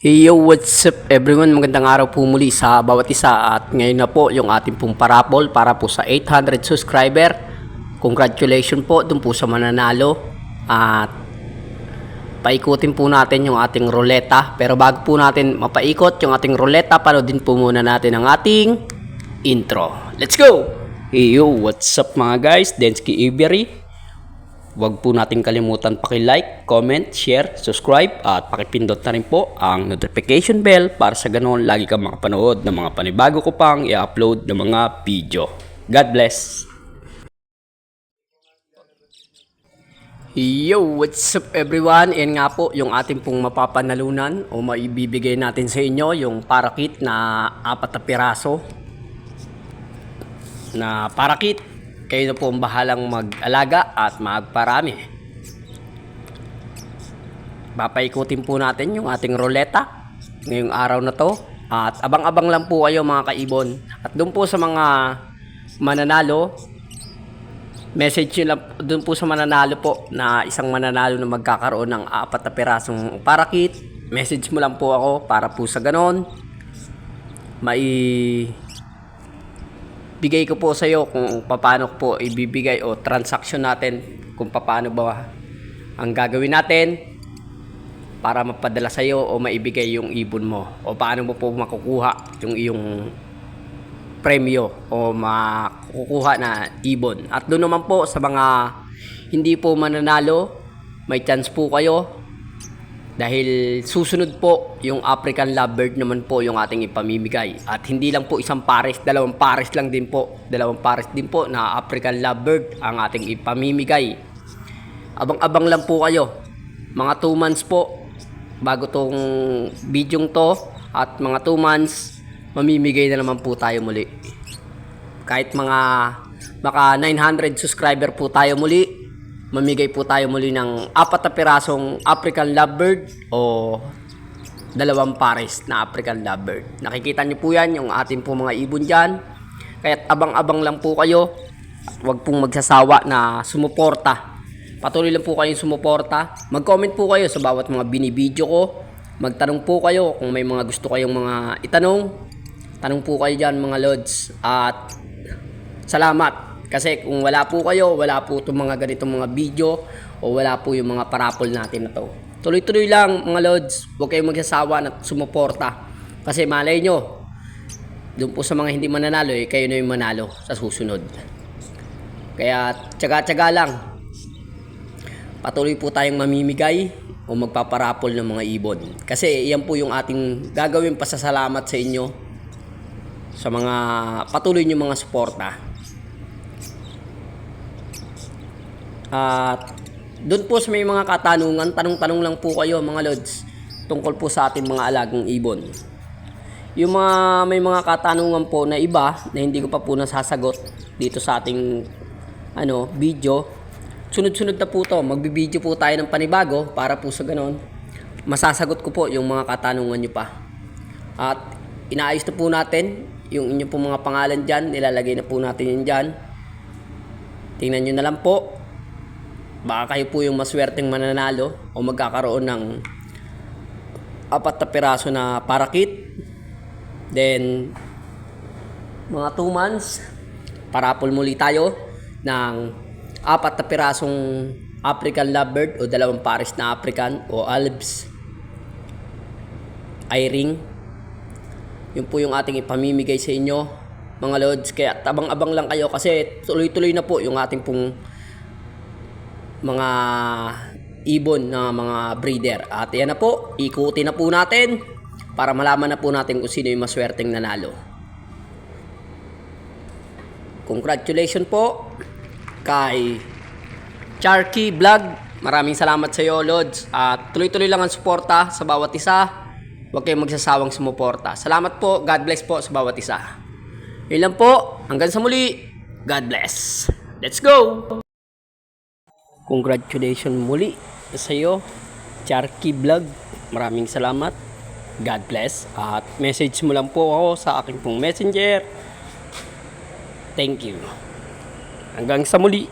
Hey yo, what's up everyone? Magandang araw po muli sa bawat isa at ngayon na po yung ating pong parapol para po sa 800 subscriber. Congratulations po dun po sa mananalo at paikutin po natin yung ating ruleta. Pero bago po natin mapaikot yung ating ruleta, panoodin po muna natin ang ating intro. Let's go! Hey yo, what's up mga guys? Densky Avery. Huwag po natin kalimutan paki-like, comment, share, subscribe at pakipindot na rin po ang notification bell para sa ganoon lagi kang makapanood ng mga panibago ko pang i-upload ng mga video. God bless! Yo, what's up everyone? Yan nga po yung ating pong mapapanalunan o maibibigay natin sa inyo yung parakit na 4 na piraso na parakit. Kayo na po ang bahalang mag-alaga at magparami. Papaikutin po natin yung ating ruleta ngayong araw na to. At abang-abang lang po kayo mga kaibon. At doon po sa mga mananalo, message nyo lang doon po sa mananalo po na isang mananalo na magkakaroon ng 4 na pirasong parakit. Message mo lang po ako para po sa ganon bigay ko po sa iyo kung paano po ibibigay o transaction natin, kung paano ba ang gagawin natin para mapadala sa iyo o maibigay yung ibon mo, o paano mo po makukuha yung iyong premyo o makukuha na ibon. At doon naman po sa mga hindi po mananalo, may chance po kayo dahil susunod po yung African Lovebird naman po yung ating ipamimigay. At hindi lang po isang pares, dalawang pares lang din po. Dalawang pares din po na African Lovebird ang ating ipamimigay. Abang-abang lang po kayo. Mga 2 months po bago tong bidyong to, at mga 2 months mamimigay na naman po tayo muli. Kahit maka 900 subscriber po tayo muli, mamigay po tayo muli ng 4 na pirasong African Lovebird o 2 pares na African Lovebird. Nakikita niyo po yan, yung ating po mga ibon dyan. Kaya't abang-abang lang po kayo. At huwag pong magsasawa na sumuporta. Patuloy lang po kayong sumuporta. Mag-comment po kayo sa bawat mga binibidyo ko. Magtanong po kayo kung may mga gusto kayong mga itanong. Tanong po kayo dyan mga lods. At salamat. Kasi kung wala po kayo, wala po itong mga ganitong mga video o wala po yung mga parapol natin na to. Tuloy-tuloy lang mga lods. Huwag kayong magsasawa na sumuporta. Kasi malay nyo, doon po sa mga hindi mananalo, kayo na yung manalo sa susunod. Kaya tsaga-tsaga lang. Patuloy po tayong mamimigay o magpaparapol ng mga ibon. Kasi yan po yung ating gagawin pasasalamat sa inyo sa mga patuloy nyo mga suporta. At doon po sa may mga katanungan, tanong-tanong lang po kayo mga lods tungkol po sa ating mga alagang ibon. Yung may mga katanungan po na iba na hindi ko pa po nasasagot dito sa ating video, sunod-sunod na po to. Magbibideo po tayo ng panibago para po sa ganon masasagot ko po yung mga katanungan nyo pa. At inaayos na po natin yung inyo po mga pangalan dyan, nilalagay na po natin yun dyan. Tingnan nyo na lang po. Baka kayo po yung maswerteng mananalo o magkakaroon ng 4 na piraso na parakit. Then mga 2 months parapol muli tayo ng 4 na pirasong African Lovebird o 2 pares na African o Albs I-ring. Yun po yung ating ipamimigay sa inyo mga lods. Kaya abang-abang lang kayo kasi tuloy-tuloy na po yung ating pong mga ibon na mga breeder. At yan na po, ikutin na po natin para malaman na po natin kung sino yung maswerteng nanalo. Congratulations po kay Charky Vlog. Maraming salamat sa iyo Lods. At tuloy-tuloy lang ang suporta sa bawat isa. Huwag kayong magsasawang sumuporta. Salamat po, God bless po sa bawat isa. Yun lang po, hanggang sa muli. God bless. Let's go! Congratulations muli sa iyo, Charky Vlog. Maraming salamat. God bless. At message mo lang po ako sa aking pong messenger. Thank you. Hanggang sa muli.